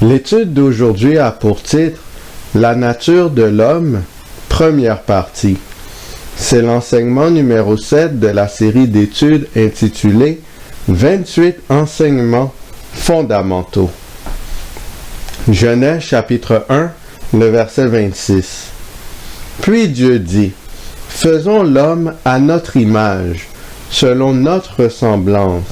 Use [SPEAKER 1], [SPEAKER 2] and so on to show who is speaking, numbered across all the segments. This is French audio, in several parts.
[SPEAKER 1] L'étude d'aujourd'hui a pour titre « La nature de l'homme », première partie. C'est l'enseignement numéro 7 de la série d'études intitulée « 28 enseignements fondamentaux ». Genèse chapitre 1, le verset 26. Puis Dieu dit, « Faisons l'homme à notre image, selon notre ressemblance,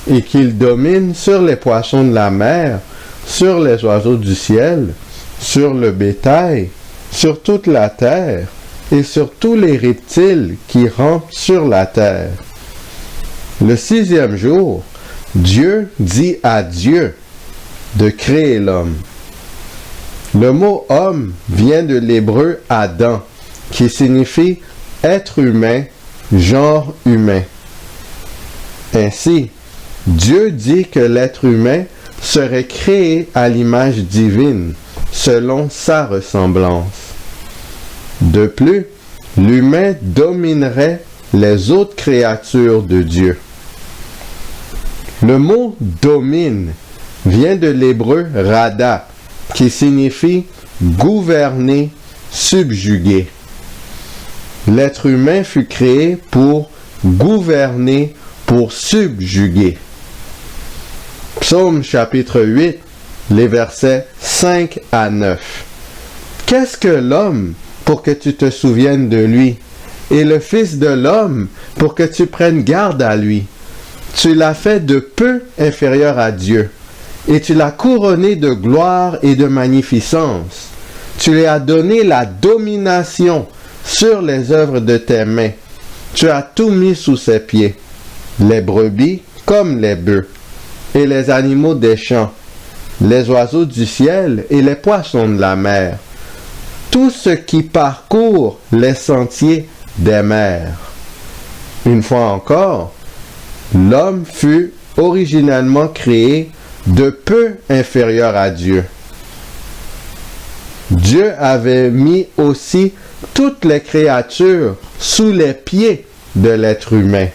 [SPEAKER 1] et qu'il domine sur les poissons de la mer, sur les oiseaux du ciel, sur le bétail, sur toute la terre, et sur tous les reptiles qui rampent sur la terre. » Le 6e jour, Dieu dit à Dieu de créer l'homme. Le mot « homme » vient de l'hébreu « Adam », qui signifie « être humain », « genre humain ». Ainsi, Dieu dit que l'être humain serait créé à l'image divine, selon sa ressemblance. De plus, l'humain dominerait les autres créatures de Dieu. Le mot « domine » vient de l'hébreu « rada », qui signifie « gouverner, subjuguer ». L'être humain fut créé pour gouverner, pour subjuguer. Psaume chapitre 8, les versets 5 à 9. Qu'est-ce que l'homme pour que tu te souviennes de lui, et le Fils de l'homme pour que tu prennes garde à lui? Tu l'as fait de peu inférieur à Dieu, et tu l'as couronné de gloire et de magnificence. Tu lui as donné la domination sur les œuvres de tes mains. Tu as tout mis sous ses pieds, les brebis comme les bœufs, et les animaux des champs, les oiseaux du ciel et les poissons de la mer, tout ce qui parcourt les sentiers des mers. Une fois encore, l'homme fut originellement créé de peu inférieur à Dieu. Dieu avait mis aussi toutes les créatures sous les pieds de l'être humain.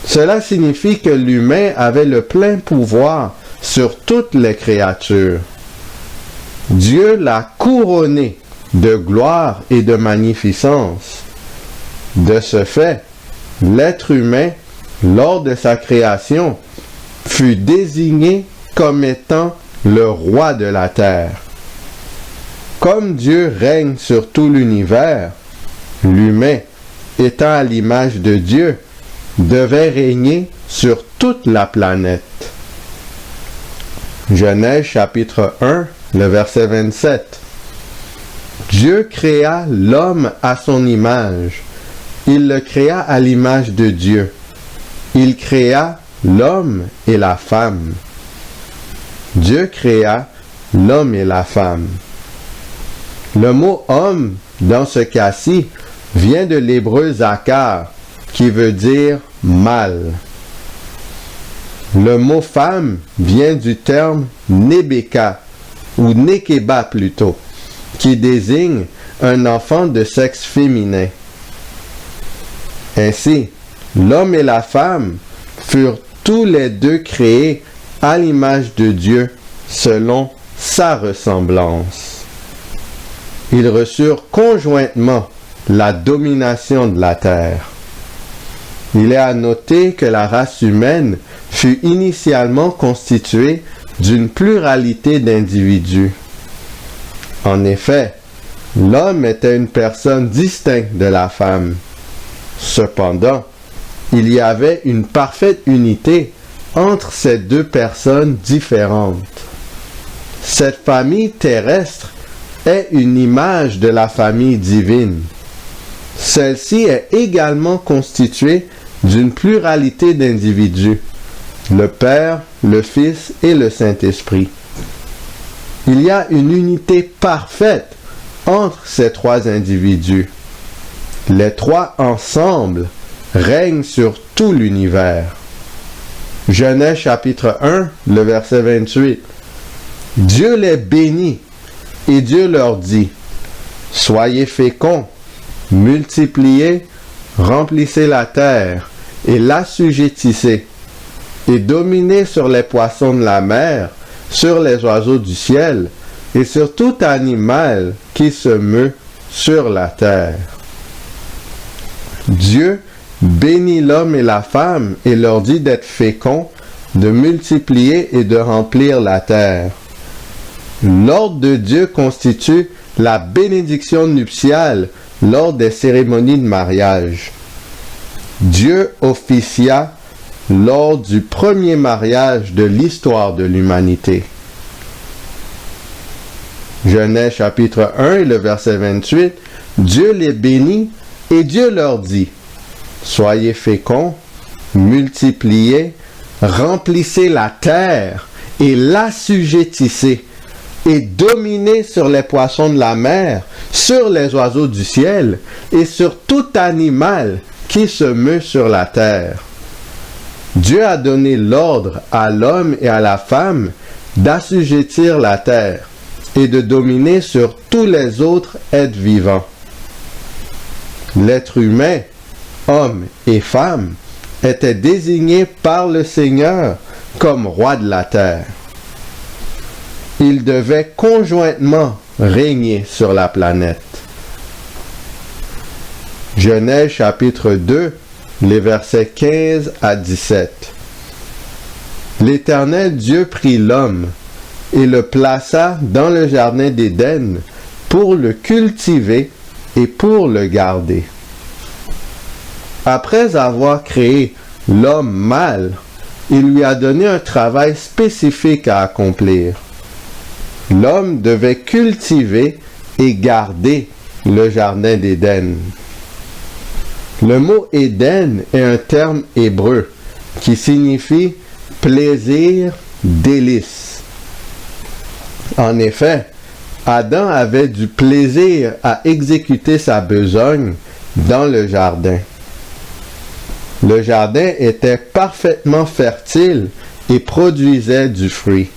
[SPEAKER 1] Cela signifie que l'humain avait le plein pouvoir sur toutes les créatures. Dieu l'a couronné de gloire et de magnificence. De ce fait, l'être humain, lors de sa création, fut désigné comme étant le roi de la terre. Comme Dieu règne sur tout l'univers, l'humain, étant à l'image de Dieu, devait régner sur toute la planète. Genèse chapitre 1, le verset 27. Dieu créa l'homme à son image. Il le créa à l'image de Dieu. Il créa l'homme et la femme. Dieu créa l'homme et la femme. Le mot « homme » dans ce cas-ci vient de l'hébreu « zakar » qui veut dire « mâle ». Le mot « femme » vient du terme « nebeka » ou « nekeba » plutôt, qui désigne un enfant de sexe féminin. Ainsi, l'homme et la femme furent tous les deux créés à l'image de Dieu selon sa ressemblance. Ils reçurent conjointement la domination de la terre. Il est à noter que la race humaine fut initialement constituée d'une pluralité d'individus. En effet, l'homme était une personne distincte de la femme. Cependant, il y avait une parfaite unité entre ces deux personnes différentes. Cette famille terrestre est une image de la famille divine. Celle-ci est également constituée d'une pluralité d'individus, le Père, le Fils et le Saint-Esprit. Il y a une unité parfaite entre ces trois individus. Les trois ensemble règnent sur tout l'univers. Genèse chapitre 1, le verset 28. Dieu les bénit et Dieu leur dit, « Soyez féconds, multipliez, remplissez la terre et l'assujettissez, et dominez sur les poissons de la mer, sur les oiseaux du ciel et sur tout animal qui se meut sur la terre. Dieu bénit l'homme et la femme et leur dit d'être féconds, de multiplier et de remplir la terre. L'ordre de Dieu constitue la bénédiction nuptiale lors des cérémonies de mariage. Dieu officia lors du premier mariage de l'histoire de l'humanité. Genèse chapitre 1 et le verset 28, Dieu les bénit et Dieu leur dit, « Soyez féconds, multipliez, remplissez la terre et l'assujettissez, et dominez sur les poissons de la mer, sur les oiseaux du ciel, et sur tout animal qui se meut sur la terre. » Dieu a donné l'ordre à l'homme et à la femme d'assujettir la terre et de dominer sur tous les autres êtres vivants. L'être humain, homme et femme, était désigné par le Seigneur comme roi de la terre. Ils devaient conjointement régner sur la planète. Genèse chapitre 2, les versets 15 à 17. L'Éternel Dieu prit l'homme et le plaça dans le jardin d'Éden pour le cultiver et pour le garder. Après avoir créé l'homme mâle, il lui a donné un travail spécifique à accomplir. L'homme devait cultiver et garder le jardin d'Éden. Le mot Éden est un terme hébreu qui signifie plaisir, délice. En effet, Adam avait du plaisir à exécuter sa besogne dans le jardin. Le jardin était parfaitement fertile et produisait du fruit.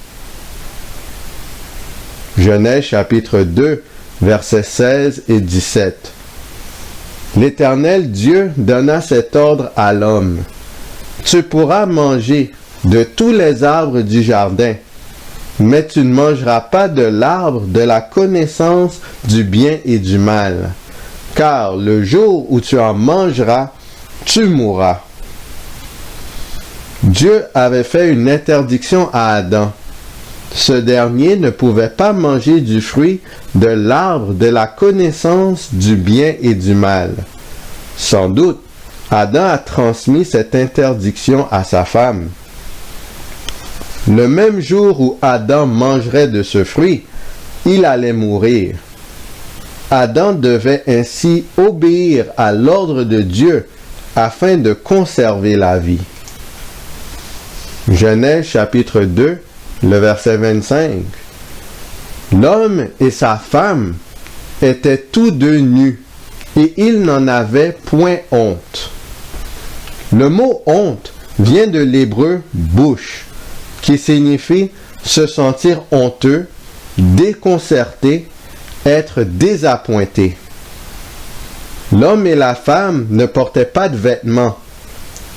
[SPEAKER 1] Genèse chapitre 2, versets 16 et 17. L'Éternel Dieu donna cet ordre à l'homme. Tu pourras manger de tous les arbres du jardin, mais tu ne mangeras pas de l'arbre de la connaissance du bien et du mal, car le jour où tu en mangeras, tu mourras. Dieu avait fait une interdiction à Adam. Ce dernier ne pouvait pas manger du fruit de l'arbre de la connaissance du bien et du mal. Sans doute, Adam a transmis cette interdiction à sa femme. Le même jour où Adam mangerait de ce fruit, il allait mourir. Adam devait ainsi obéir à l'ordre de Dieu afin de conserver la vie. Genèse chapitre 2, le verset 25. L'homme et sa femme étaient tous deux nus, et ils n'en avaient point honte. Le mot honte vient de l'hébreu bouche, qui signifie se sentir honteux, déconcerté, être désappointé. L'homme et la femme ne portaient pas de vêtements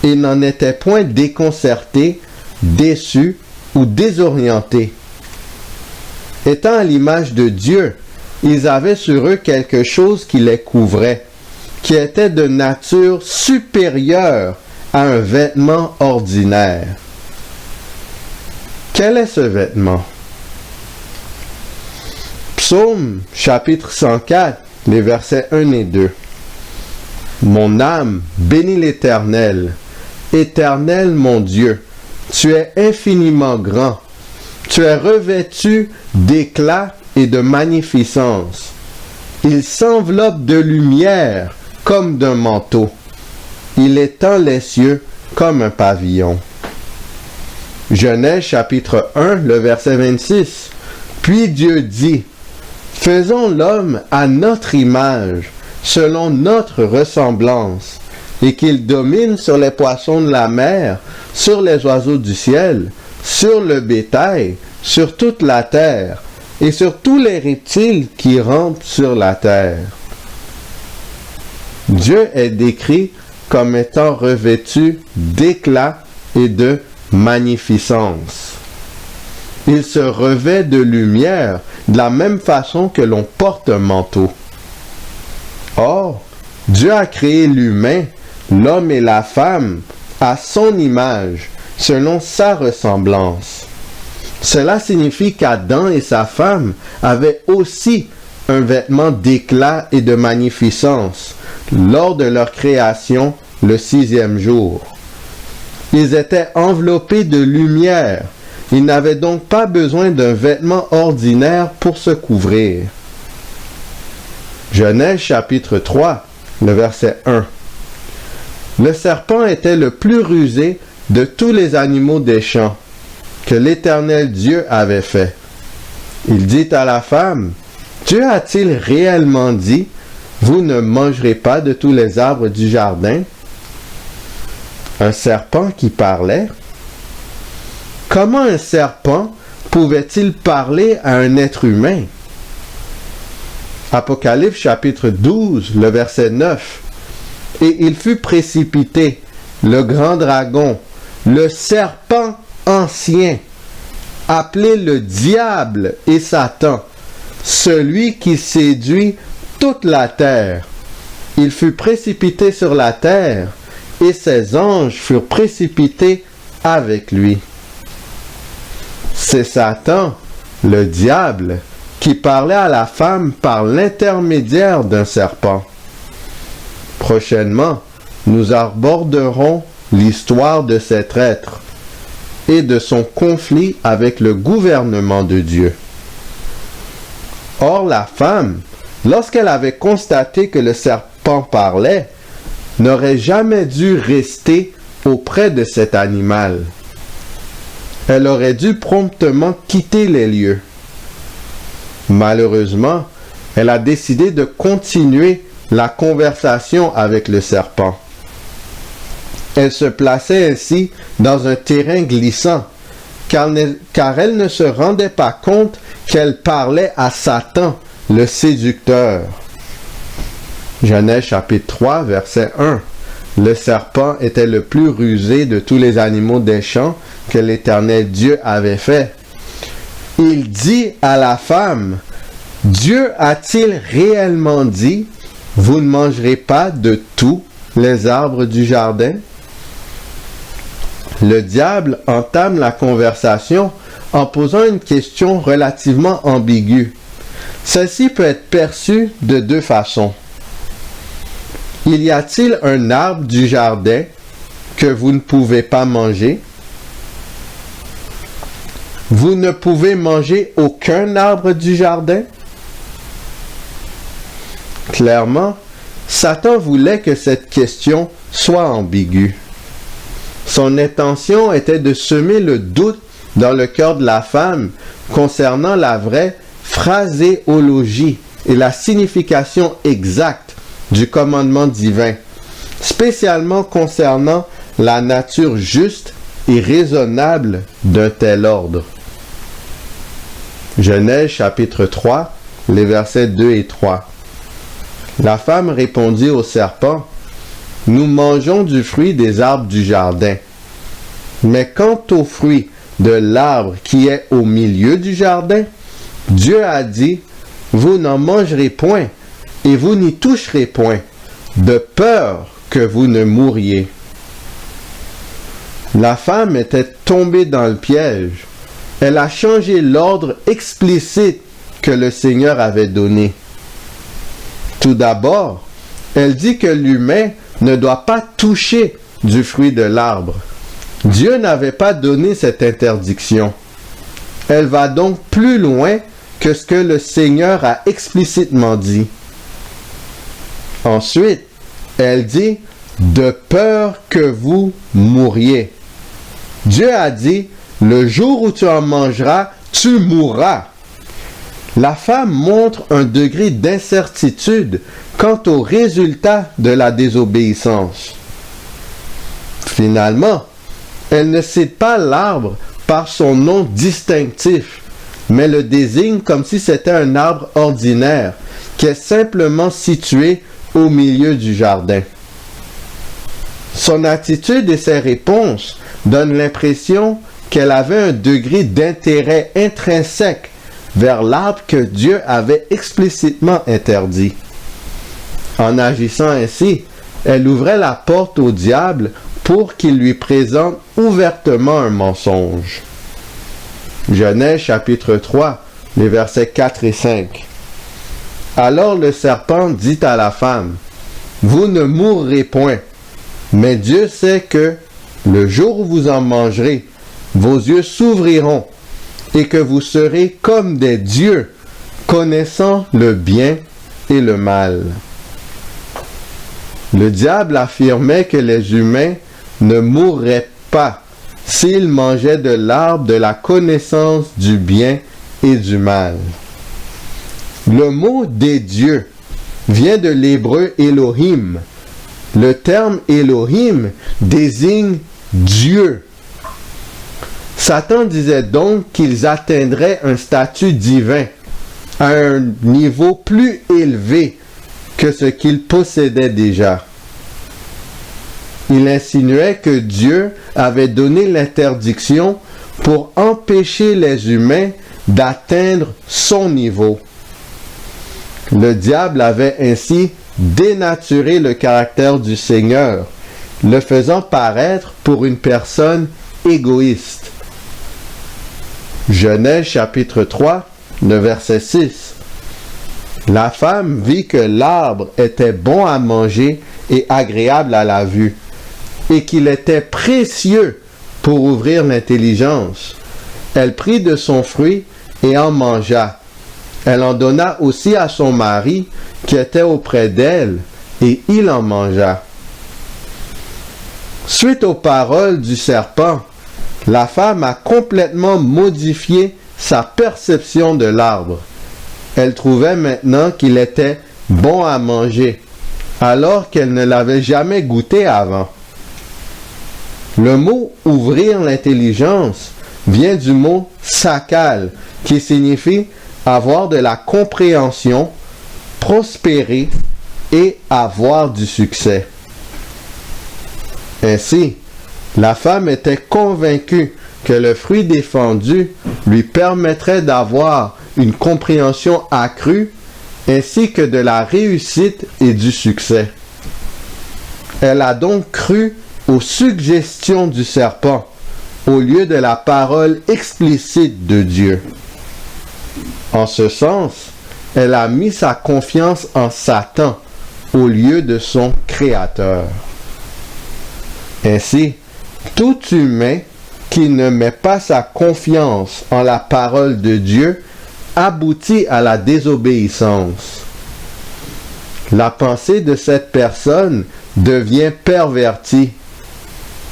[SPEAKER 1] et n'en étaient point déconcertés, déçus ou désorientés. Étant à l'image de Dieu, ils avaient sur eux quelque chose qui les couvrait, qui était de nature supérieure à un vêtement ordinaire. Quel est ce vêtement? Psaume chapitre 104, les versets 1 et 2. Mon âme bénit l'Éternel. Éternel mon Dieu, tu es infiniment grand. Tu es revêtu d'éclat et de magnificence. Il s'enveloppe de lumière comme d'un manteau. Il étend les cieux comme un pavillon. Genèse chapitre 1, le verset 26. Puis Dieu dit, faisons l'homme à notre image, selon notre ressemblance, et qu'il domine sur les poissons de la mer, sur les oiseaux du ciel, sur le bétail, sur toute la terre, et sur tous les reptiles qui rampent sur la terre. Dieu est décrit comme étant revêtu d'éclat et de magnificence. Il se revêt de lumière de la même façon que l'on porte un manteau. Or, Dieu a créé l'humain, l'homme et la femme, à son image, selon sa ressemblance. Cela signifie qu'Adam et sa femme avaient aussi un vêtement d'éclat et de magnificence lors de leur création le 6e jour. Ils étaient enveloppés de lumière. Ils n'avaient donc pas besoin d'un vêtement ordinaire pour se couvrir. Genèse chapitre 3, le verset 1. Le serpent était le plus rusé de tous les animaux des champs que l'Éternel Dieu avait fait. Il dit à la femme, « Dieu a-t-il réellement dit, vous ne mangerez pas de tous les arbres du jardin? » Un serpent qui parlait? Comment un serpent pouvait-il parler à un être humain? Apocalypse chapitre 12, le verset 9. Et il fut précipité, le grand dragon, le serpent ancien, appelé le diable et Satan, celui qui séduit toute la terre. Il fut précipité sur la terre, et ses anges furent précipités avec lui. C'est Satan, le diable, qui parlait à la femme par l'intermédiaire d'un serpent. Prochainement, nous aborderons l'histoire de cet être et de son conflit avec le gouvernement de Dieu. Or, la femme, lorsqu'elle avait constaté que le serpent parlait, n'aurait jamais dû rester auprès de cet animal. Elle aurait dû promptement quitter les lieux. Malheureusement, elle a décidé de continuer la conversation avec le serpent. Elle se plaçait ainsi dans un terrain glissant, car elle ne se rendait pas compte qu'elle parlait à Satan, le séducteur. Genèse chapitre 3, verset 1. Le serpent était le plus rusé de tous les animaux des champs que l'Éternel Dieu avait fait. Il dit à la femme, « Dieu a-t-il réellement dit, vous ne mangerez pas de tous les arbres du jardin? » Le diable entame la conversation en posant une question relativement ambiguë. Celle-ci peut être perçue de deux façons. Y a-t-il un arbre du jardin que vous ne pouvez pas manger? Vous ne pouvez manger aucun arbre du jardin? Clairement, Satan voulait que cette question soit ambiguë. Son intention était de semer le doute dans le cœur de la femme concernant la vraie phraséologie et la signification exacte du commandement divin, spécialement concernant la nature juste et raisonnable d'un tel ordre. Genèse chapitre 3, les versets 2 et 3. La femme répondit au serpent, « Nous mangeons du fruit des arbres du jardin. Mais quant au fruit de l'arbre qui est au milieu du jardin, Dieu a dit, vous n'en mangerez point, et vous n'y toucherez point, de peur que vous ne mouriez. » La femme était tombée dans le piège. Elle a changé l'ordre explicite que le Seigneur avait donné. Tout d'abord, elle dit que l'humain ne doit pas toucher du fruit de l'arbre. Dieu n'avait pas donné cette interdiction. Elle va donc plus loin que ce que le Seigneur a explicitement dit. Ensuite, elle dit « de peur que vous mouriez ». Dieu a dit « le jour où tu en mangeras, tu mourras ». La femme montre un degré d'incertitude quant au résultat de la désobéissance. Finalement, elle ne cite pas l'arbre par son nom distinctif, mais le désigne comme si c'était un arbre ordinaire qui est simplement situé au milieu du jardin. Son attitude et ses réponses donnent l'impression qu'elle avait un degré d'intérêt intrinsèque vers l'arbre que Dieu avait explicitement interdit. En agissant ainsi, elle ouvrait la porte au diable pour qu'il lui présente ouvertement un mensonge. Genèse chapitre 3, les versets 4 et 5. Alors le serpent dit à la femme, « Vous ne mourrez point, mais Dieu sait que, le jour où vous en mangerez, vos yeux s'ouvriront, et que vous serez comme des dieux, connaissant le bien et le mal. » Le diable affirmait que les humains ne mourraient pas s'ils mangeaient de l'arbre de la connaissance du bien et du mal. Le mot des dieux vient de l'hébreu Elohim. Le terme Elohim désigne Dieu. Satan disait donc qu'ils atteindraient un statut divin à un niveau plus élevé que ce qu'ils possédaient déjà. Il insinuait que Dieu avait donné l'interdiction pour empêcher les humains d'atteindre son niveau. Le diable avait ainsi dénaturé le caractère du Seigneur, le faisant paraître pour une personne égoïste. Genèse chapitre 3, le verset 6. La femme vit que l'arbre était bon à manger et agréable à la vue, et qu'il était précieux pour ouvrir l'intelligence. Elle prit de son fruit et en mangea. Elle en donna aussi à son mari qui était auprès d'elle, et il en mangea. Suite aux paroles du serpent, la femme a complètement modifié sa perception de l'arbre. Elle trouvait maintenant qu'il était bon à manger, alors qu'elle ne l'avait jamais goûté avant. Le mot « ouvrir l'intelligence » vient du mot « sakal » qui signifie avoir de la compréhension, prospérer et avoir du succès. Ainsi, la femme était convaincue que le fruit défendu lui permettrait d'avoir une compréhension accrue ainsi que de la réussite et du succès. Elle a donc cru aux suggestions du serpent au lieu de la parole explicite de Dieu. En ce sens, elle a mis sa confiance en Satan au lieu de son Créateur. Ainsi, tout humain qui ne met pas sa confiance en la parole de Dieu aboutit à la désobéissance. La pensée de cette personne devient pervertie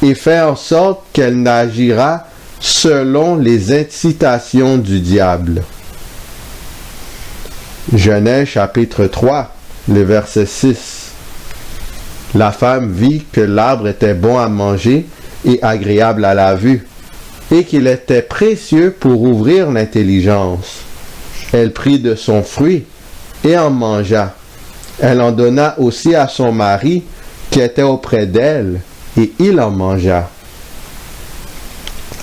[SPEAKER 1] et fait en sorte qu'elle n'agira selon les incitations du diable. Genèse chapitre 3, le verset 6. La femme vit que l'arbre était bon à manger et agréable à la vue, et qu'il était précieux pour ouvrir l'intelligence. Elle prit de son fruit et en mangea. Elle en donna aussi à son mari qui était auprès d'elle, et il en mangea.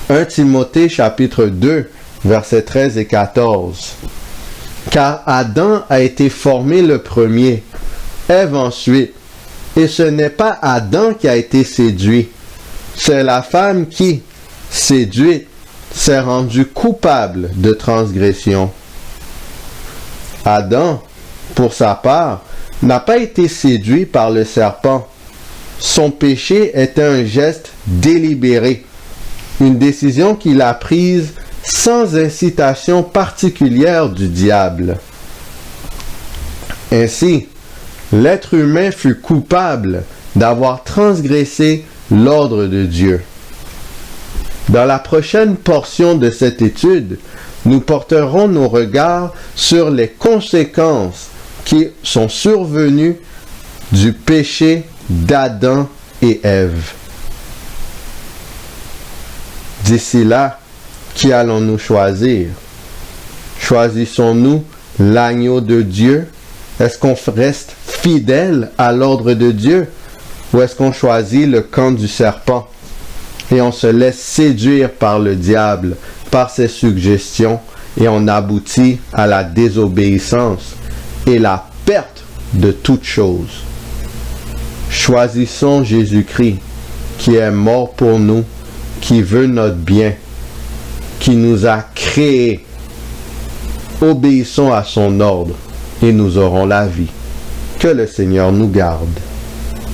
[SPEAKER 1] 1 Timothée chapitre 2, versets 13 et 14. Car Adam a été formé le premier, Ève ensuite, et ce n'est pas Adam qui a été séduit, c'est la femme qui, séduite, s'est rendue coupable de transgression. Adam, pour sa part, n'a pas été séduit par le serpent. Son péché était un geste délibéré, une décision qu'il a prise sans incitation particulière du diable. Ainsi, l'être humain fut coupable d'avoir transgressé l'ordre de Dieu. Dans la prochaine portion de cette étude, nous porterons nos regards sur les conséquences qui sont survenues du péché d'Adam et Ève. D'ici là, qui allons-nous choisir? Choisissons-nous l'agneau de Dieu? Est-ce qu'on reste fidèle à l'ordre de Dieu? Ou est-ce qu'on choisit le camp du serpent? et on se laisse séduire par le diable, par ses suggestions, et on aboutit à la désobéissance et la perte de toute chose. Choisissons Jésus-Christ, qui est mort pour nous, qui veut notre bien, qui nous a créés. Obéissons à son ordre et nous aurons la vie. Que le Seigneur nous garde.